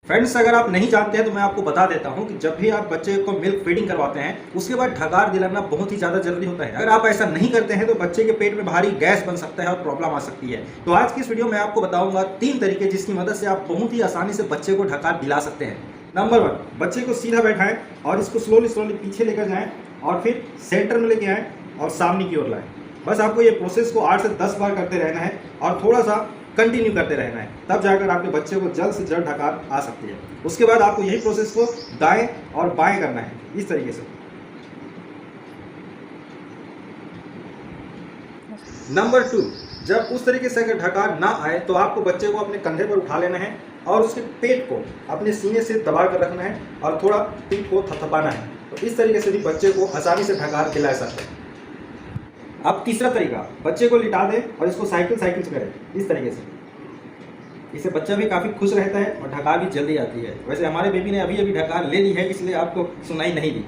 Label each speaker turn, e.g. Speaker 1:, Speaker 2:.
Speaker 1: Friends, अगर आप नहीं जानते हैं तो मैं आपको बता देता हूं कि जब भी आप बच्चे को मिल्क फीडिंग करवाते हैं उसके बाद ढकार दिलाना बहुत ही ज़्यादा जरूरी होता है। अगर आप ऐसा नहीं करते हैं तो बच्चे के पेट में भारी गैस बन सकता है और प्रॉब्लम आ सकती है। तो आज की इस वीडियो में आपको बताऊंगा 3 तरीके जिसकी मदद से आप बहुत ही आसानी से बच्चे को ढकार दिला सकते हैं। नंबर 1, बच्चे को सीधा बैठाएं और इसको स्लोली पीछे लेकर जाएं और फिर सेंटर में लेके आएँ और सामने की ओर लाएं। बस आपको ये प्रोसेस को 8 से 10 बार करते रहना है और थोड़ा सा कंटिन्यू करते रहना है, तब जाकर आपके बच्चे को जल्द से जल्द ढकार आ सकती है। उसके बाद आपको यही प्रोसेस को दाएं और बाएं करना है, इस तरीके से। नंबर 2, जब उस तरीके से अगर ढकार ना आए तो आपको बच्चे को अपने कंधे पर उठा लेना है और उसके पेट को अपने सीने से दबा कर रखना है और थोड़ा पीठ को थपथपाना है। तो इस तरीके से भी बच्चे को आसानी से ढकार खिला सकते हैं। अब तीसरा तरीका, बच्चे को लिटा दें और इसको साइकिल से करें, इस तरीके से। इससे बच्चा भी काफ़ी खुश रहता है और ढकार भी जल्दी आती है। वैसे हमारे बेबी ने अभी ढकार ले ली है, इसलिए आपको सुनाई नहीं दी।